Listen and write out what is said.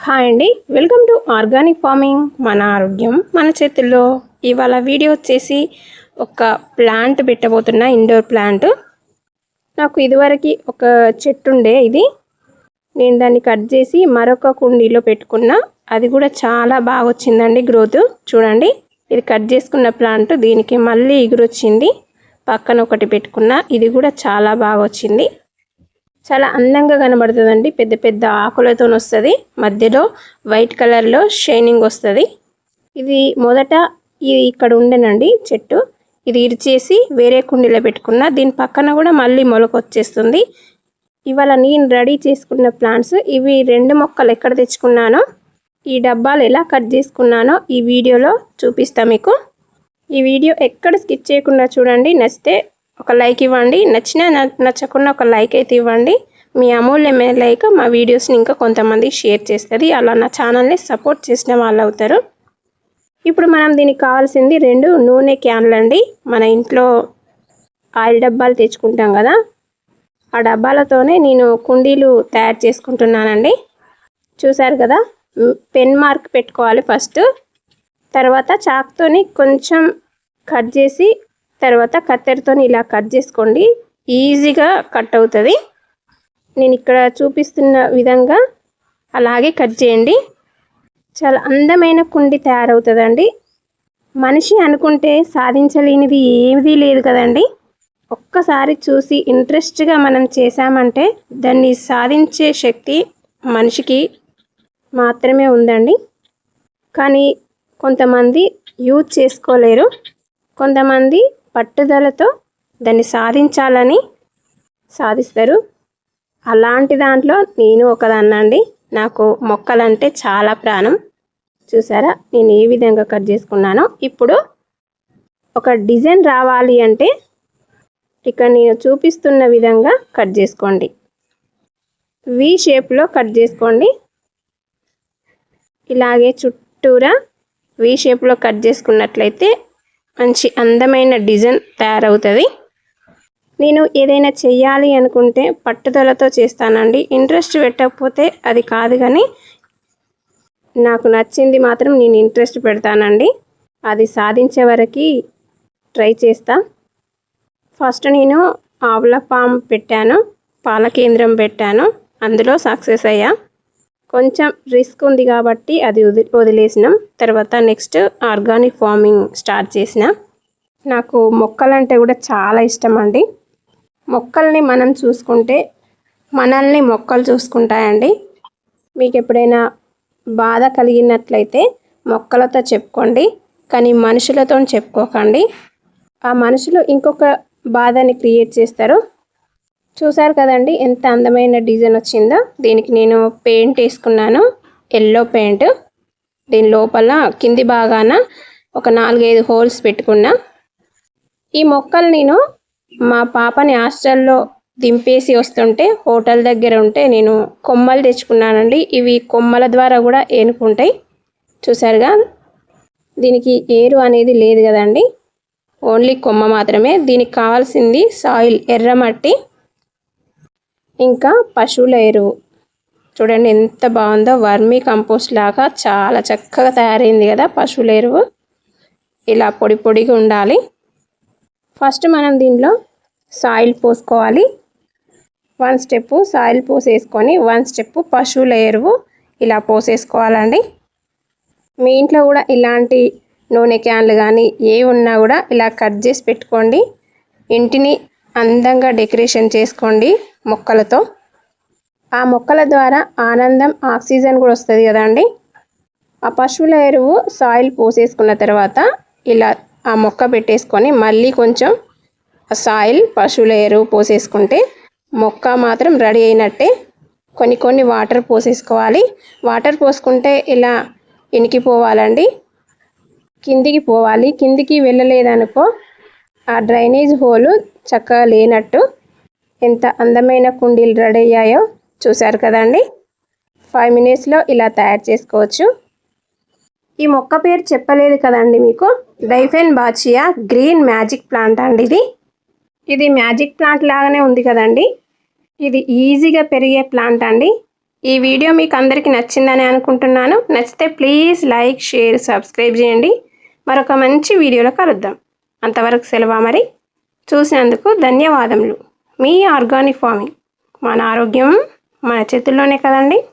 Hi అండి, welcome to organic farming. మన ఆరోగ్యం మన చేతుల్లో. ఇవాళ వీడియో వచ్చేసి ఒక ప్లాంట్ పెట్టబోతున్నా, ఇండోర్ ప్లాంట్. నాకు ఇదివరకు ఒక చెట్టు ఉండే, ఇది నేను దాన్ని కట్ చేసి మరొక కుండీలో పెట్టుకున్నా. అది కూడా చాలా బాగా వచ్చిందండి గ్రోత్. చూడండి, ఇది కట్ చేసుకున్న ప్లాంట్, దీనికి మళ్ళీ ఎగురొచ్చింది. పక్కన ఒకటి పెట్టుకున్నా, ఇది కూడా చాలా బాగా వచ్చింది. చాలా అందంగా కనబడుతుందండి, పెద్ద పెద్ద ఆకులతో వస్తుంది. మధ్యలో వైట్ కలర్లో షైనింగ్ వస్తుంది. ఇది మొదట ఇది ఇక్కడ ఉండేనండి చెట్టు, ఇది ఇరిచేసి వేరే కుండీలో పెట్టుకున్నా. దీని పక్కన కూడా మళ్ళీ మొలక వచ్చేస్తుంది. ఇవాళ నేను రెడీ చేసుకున్న ప్లాంట్స్ ఇవి. 2 మొక్కలు ఎక్కడ తెచ్చుకున్నానో, ఈ డబ్బాలు ఎలా కట్ చేసుకున్నానో ఈ వీడియోలో చూపిస్తా మీకు. ఈ వీడియో ఎక్కడ స్కిప్ చేయకుండా చూడండి. నచ్చితే ఒక లైక్ ఇవ్వండి, నచ్చకుండా ఒక లైక్ అయితే ఇవ్వండి. మీ అమూల్యమైన లైక్ మా వీడియోస్ని ఇంకా కొంతమంది షేర్ చేస్తుంది, అలా నా ఛానల్ని సపోర్ట్ చేసిన వాళ్ళు అవుతారు. ఇప్పుడు మనం దీనికి కావాల్సింది 2 నూనె క్యాన్లు అండి. మన ఇంట్లో ఆయిల్ డబ్బాలు తెచ్చుకుంటాం కదా, ఆ డబ్బాలతోనే నేను కుండీలు తయారు చేసుకుంటున్నానండి. చూసారు కదా, పెన్ మార్క్ పెట్టుకోవాలి ఫస్ట్. తర్వాత చాక్తోని కొంచెం కట్ చేసి, తర్వాత కత్తెరతో ఇలా కట్ చేసుకోండి, ఈజీగా కట్ అవుతుంది. నేను ఇక్కడ చూపిస్తున్న విధంగా అలాగే కట్ చేయండి. చాలా అందమైన కుండి తయారవుతుందండి. మనిషి అనుకుంటే సాధించలేనిది ఏమీ లేదు కదండి. ఒక్కసారి చూసి ఇంట్రెస్ట్గా మనం చేశామంటే దాన్ని సాధించే శక్తి మనిషికి మాత్రమే ఉందండి. కానీ కొంతమంది యూజ్ చేసుకోలేరు, కొంతమంది పట్టుదలతో దాన్ని సాధించాలని సాధిస్తారు. అలాంటి దాంట్లో నేను ఒకదాన్నండి. నాకు మొక్కలంటే చాలా ప్రాణం. చూసారా నేను ఏ విధంగా కట్ చేసుకున్నానో. ఇప్పుడు ఒక డిజైన్ రావాలి అంటే ఇక్కడ నేను చూపిస్తున్న విధంగా కట్ చేసుకోండి. వి షేప్లో కట్ చేసుకోండి. ఇలాగే చుట్టూరా వి షేప్లో కట్ చేసుకున్నట్లయితే మంచి అందమైన డిజైన్ తయారవుతుంది. నేను ఏదైనా చెయ్యాలి అనుకుంటే పట్టుదలతో చేస్తానండి. ఇంట్రెస్ట్ పెట్టకపోతే అది కాదు, కానీ నాకు నచ్చింది మాత్రం నేను ఇంట్రెస్ట్ పెడతానండి. అది సాధించే వరకు ట్రై చేస్తా. ఫస్ట్ నేను ఆవుల ఫామ్ పెట్టాను, పాల కేంద్రం పెట్టాను, అందులో సక్సెస్ అయ్యా. కొంచెం రిస్క్ ఉంది కాబట్టి అది వదిలేసినాం. తర్వాత నెక్స్ట్ ఆర్గానిక్ ఫార్మింగ్ స్టార్ట్ చేసిన. నాకు మొక్కలంటే కూడా చాలా ఇష్టం అండి. మొక్కల్ని మనం చూసుకుంటే మనల్ని మొక్కలు చూసుకుంటాయండి. మీకు ఎప్పుడైనా బాధ కలిగినట్లయితే మొక్కలతో చెప్పుకోండి, కానీ మనుషులతో చెప్పుకోకండి. ఆ మనుషులు ఇంకొక బాధని క్రియేట్ చేస్తారు. చూసారు కదండి ఎంత అందమైన డిజైన్ వచ్చిందో. దీనికి నేను పెయింట్ వేసుకున్నాను, ఎల్లో పెయింట్. దీని లోపల కింది భాగాన ఒక 4-5 హోల్స్ పెట్టుకున్నా. ఈ మొక్కలు నేను మా పాపని హాస్టల్లో దింపేసి వస్తుంటే హోటల్ దగ్గర ఉంటే నేను కొమ్మలు తెచ్చుకున్నానండి. ఇవి కొమ్మల ద్వారా కూడా ఏనుకుంటాయి. చూసారుగా, దీనికి ఏరు అనేది లేదు కదండి, ఓన్లీ కొమ్మ మాత్రమే. దీనికి కావాల్సింది సాయిల్, ఎర్రమట్టి, ఇంకా పశువుల ఎరువు. చూడండి ఎంత బాగుందో, వర్మీ కంపోస్ట్ లాగా చాలా చక్కగా తయారైంది కదా పశువుల ఎరువు. ఇలా పొడి పొడిగా ఉండాలి. ఫస్ట్ మనం దీనిలో సాయిల్ పోసుకోవాలి. 1 స్టెప్ సాయిల్ పోసేసుకొని 1 స్టెప్ పశువుల ఎరువు ఇలా పోసేసుకోవాలండి. మీ ఇంట్లో కూడా ఇలాంటి నూనె క్యాన్లు కానీ ఏ ఉన్నా కూడా ఇలా కట్ చేసి పెట్టుకోండి. ఇంటిని అందంగా డెకరేషన్ చేసుకోండి మొక్కలతో. ఆ మొక్కల ద్వారా ఆనందం, ఆక్సిజన్ కూడా వస్తుంది కదండి. ఆ పశువుల ఎరువు సాయిల్ పోసేసుకున్న తర్వాత ఇలా ఆ మొక్క పెట్టేసుకొని మళ్ళీ కొంచెం సాయిల్, పశువుల ఎరువు పోసేసుకుంటే మొక్క మాత్రం రెడీ అయినట్టే. కొన్ని వాటర్ పోసేసుకోవాలి. వాటర్ పోసుకుంటే ఇలా ఇనికిపోవాలండి, కిందికి పోవాలి. కిందికి వెళ్ళలేదనుకో ఆ డ్రైనేజ్ హోలు చక్కగా లేనట్టు. ఎంత అందమైన కుండీలు రెడీ అయ్యాయో చూసారు కదండి. 5 మినిట్స్లో ఇలా తయారు చేసుకోవచ్చు. ఈ మొక్క పేరు చెప్పలేదు కదండి మీకు, డైఫెన్బాచియా గ్రీన్ మ్యాజిక్ ప్లాంట్ అండి. ఇది మ్యాజిక్ ప్లాంట్ లాగానే ఉంది కదండి. ఇది ఈజీగా పెరిగే ప్లాంట్ అండి. ఈ వీడియో మీకు అందరికీ నచ్చిందని అనుకుంటున్నాను. నచ్చితే ప్లీజ్ లైక్, షేర్, సబ్స్క్రైబ్ చేయండి. మరొక మంచి వీడియోలో కలుద్దాం. అంతవరకు సెలవు మరి. చూసినందుకు ధన్యవాదములు. మీ ఆర్గానిక్ ఫార్మింగ్. మన ఆరోగ్యం మన చేతుల్లోనే కదండి.